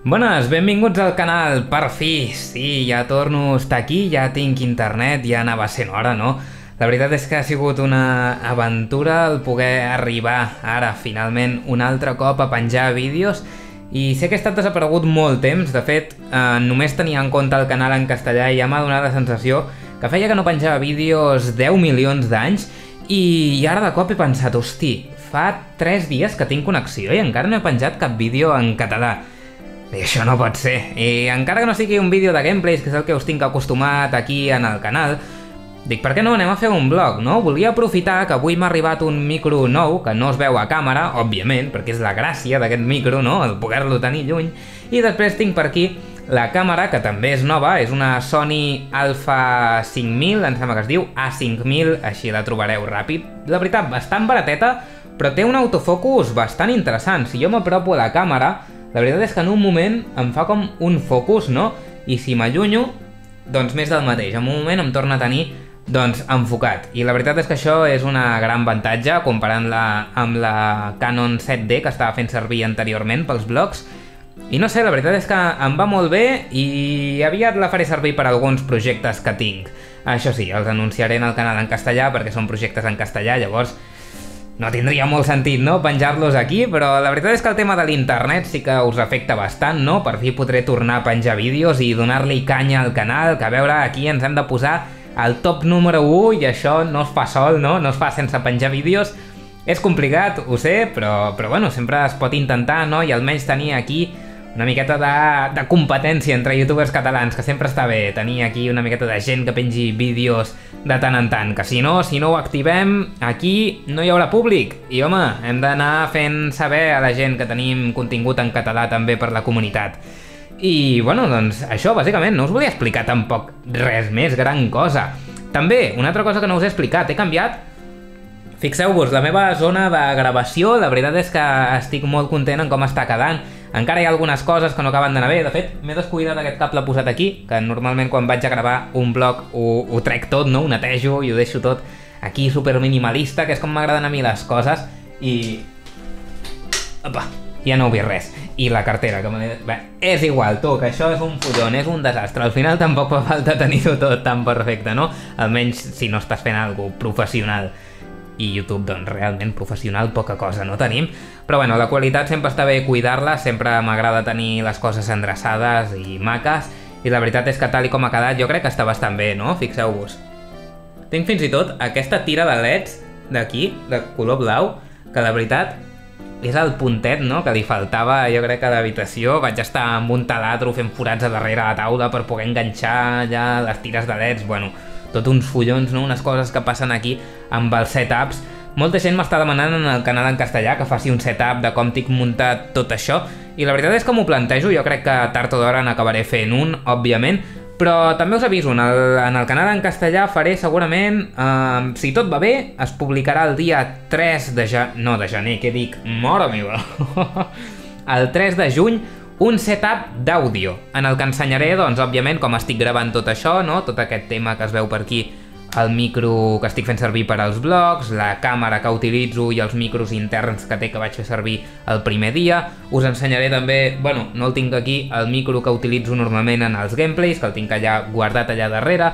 Bones, benvinguts al canal, per fi! Sí, ja torno a estar aquí, ja tinc internet, ja anava sent hora, no? La veritat és que ha sigut una aventura el poder arribar ara, finalment, un altre cop a penjar vídeos i sé que he estat desaparegut molt temps, de fet, només tenia en compte el canal en castellà i ja m'ha donat la sensació que feia que no penjava vídeos 10 milions d'anys i ara de cop he pensat, hosti, fa 3 dies que tinc connexió i encara no he penjat cap vídeo en català. I això no pot ser. I encara que no sigui un vídeo de gameplays, que és el que us tinc acostumat aquí en el canal, dic, per què no anem a fer un vlog, no? Volia aprofitar que avui m'ha arribat un micro nou, que no es veu a càmera, òbviament, perquè és la gràcia d'aquest micro, no? El poder-lo tenir lluny. I després tinc per aquí la càmera, que també és nova, és una Sony Alpha 5000, em sembla que es diu A5000, així la trobareu ràpid. La veritat, bastant barateta, però té un autofocus bastant interessant. Si jo m'apropo a la càmera, la veritat és que en un moment em fa com un focus, no? I si m'allunyo, doncs més del mateix. En un moment em torna a tenir, doncs, enfocat. I la veritat és que això és una gran avantatge comparant-la amb la Canon 7D que estava fent servir anteriorment pels vlogs. I no sé, la veritat és que em va molt bé i aviat la faré servir per a alguns projectes que tinc. Això sí, els anunciaré en el canal en castellà perquè són projectes en castellà, llavors no tindria molt sentit, no?, penjar-los aquí, però la veritat és que el tema de l'internet sí que us afecta bastant, no? Per fi podré tornar a penjar vídeos i donar-li canya al canal, que a veure, aquí ens hem de posar al top número 1 i això no es fa sol, no? No es fa sense penjar vídeos. És complicat, ho sé, però bueno, sempre es pot intentar, no? I almenys tenir aquí una miqueta de competència entre youtubers catalans, que sempre està bé tenir aquí una miqueta de gent que pengi vídeos de tant en tant, que si no ho activem, aquí no hi haurà públic. I home, hem d'anar fent saber a la gent que tenim contingut en català també per la comunitat. I bueno, doncs això, bàsicament, no us volia explicar tampoc res més, gran cosa. També, una altra cosa que no us he explicat, he canviat. Fixeu-vos, la meva zona de gravació, la veritat és que estic molt content en com està quedant. Encara hi ha algunes coses que no acaben d'anar bé. De fet, m'he descuidat aquest cable posat aquí, que normalment quan vaig a gravar un vlog ho trec tot, no? Ho netejo i ho deixo tot aquí super minimalista, que és com m'agraden a mi les coses. I... opa, ja no heu vist res. I la cartera, que bé, és igual, tu, que això és un follon, és un desastre. Al final tampoc fa falta tenir-ho tot tan perfecte, no? Almenys si no estàs fent alguna cosa professional. I YouTube, doncs, realment professional poca cosa no tenim, però bueno, la qualitat sempre està bé cuidar-la, sempre m'agrada tenir les coses endreçades i maques, i la veritat és que tal i com ha quedat jo crec que està bastant bé, no? Fixeu-vos. Tinc fins i tot aquesta tira de leds d'aquí, de color blau, que la veritat és el puntet, no?, que li faltava, jo crec, a l'habitació. Vaig estar amb un taladro fent forats a darrere de la taula per poder enganxar ja les tires de leds, bueno, tot uns follons, no?, unes coses que passen aquí amb els setups. Molta gent m'està demanant en el canal en castellà que faci un setup de com tinc muntat tot això, i la veritat és que m'ho plantejo, jo crec que tard o d'hora n'acabaré fent un, òbviament, però també us aviso, en el canal en castellà faré segurament, si tot va bé, es publicarà el dia 3 de gener, què dic? Mare meva! El 3 de juny, un setup d'àudio, en el que ensenyaré, doncs, òbviament, com estic gravant tot això, no? Tot aquest tema que es veu per aquí, el micro que estic fent servir per als vlogs, la càmera que utilitzo i els micros interns que té que vaig fer servir el primer dia. Us ensenyaré també, bueno, no el tinc aquí, el micro que utilitzo normalment en els gameplays, que el tinc allà guardat allà darrere.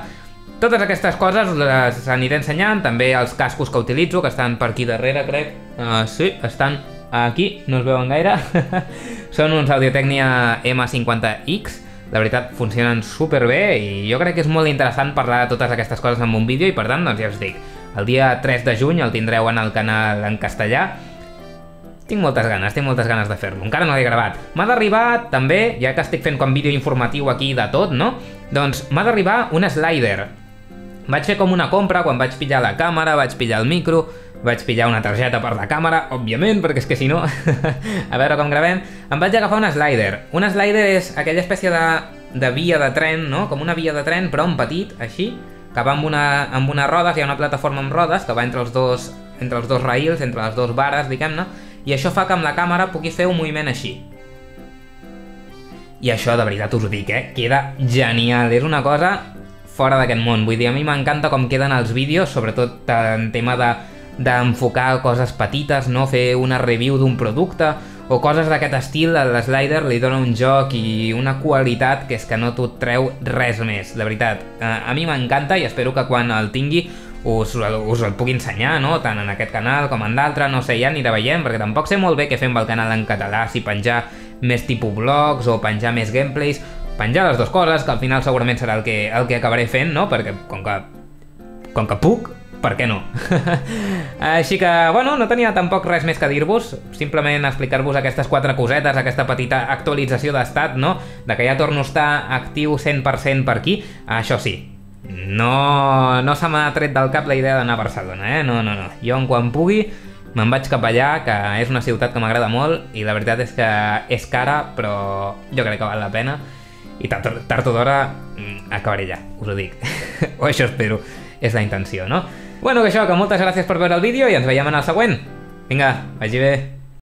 Totes aquestes coses us les aniré ensenyant, també els cascos que utilitzo, que estan per aquí darrere, crec. Sí, estan aquí, no es veuen gaire. Són uns Audio-Technica M50X. La veritat, funcionen superbé i jo crec que és molt interessant parlar de totes aquestes coses en un vídeo i per tant, doncs ja us dic, el dia 3 de juny el tindreu en el canal en castellà. Tinc moltes ganes de fer-lo, encara no l'he gravat. M'ha d'arribar també, ja que estic fent com vídeo informatiu aquí de tot, no? Doncs m'ha d'arribar un slider. Vaig fer com una compra quan vaig pillar la càmera, vaig pillar el micro, vaig pillar una targeta per la càmera, òbviament, perquè és que si no, a veure com gravem, em vaig agafar un slider. Un slider és aquella espècie de via de tren, no? Com una via de tren, però en petit, així, que va amb unes rodes, hi ha una plataforma amb rodes que va entre els dos rails, entre les dues vares, diguem-ne, i això fa que amb la càmera pugui fer un moviment així. I això, de veritat us ho dic, queda genial, és una cosa fora d'aquest món. Vull dir, a mi m'encanta com queden els vídeos, sobretot en tema d'enfocar coses petites, no? Fer una review d'un producte o coses d'aquest estil, l'Slider li dona un joc i una qualitat que és que no t'ho treu res més, de veritat. A mi m'encanta i espero que quan el tingui us el pugui ensenyar, no? Tant en aquest canal com en d'altre, no sé, ja anirà veient, perquè tampoc sé molt bé què fer amb el canal en català, si penjar més tipus vlogs o penjar més gameplays, penjar les dues coses, que al final segurament serà el que acabaré fent, no? Perquè com que puc, per què no? Així que, bueno, no tenia tampoc res més que dir-vos, simplement explicar-vos aquestes 4 cosetes, aquesta petita actualització d'estat, no? De que ja torno a estar actiu 100% per aquí, això sí. No se m'ha tret del cap la idea d'anar a Barcelona, No. Jo, quan pugui, me'n vaig cap allà, que és una ciutat que m'agrada molt i la veritat és que és cara, però jo crec que val la pena i tard o d'hora acabaré allà, us ho dic. O això espero, és la intenció, no? Bueno, que això, que moltes gràcies per veure el vídeo i ens veiem en el següent. Vinga, vagi bé.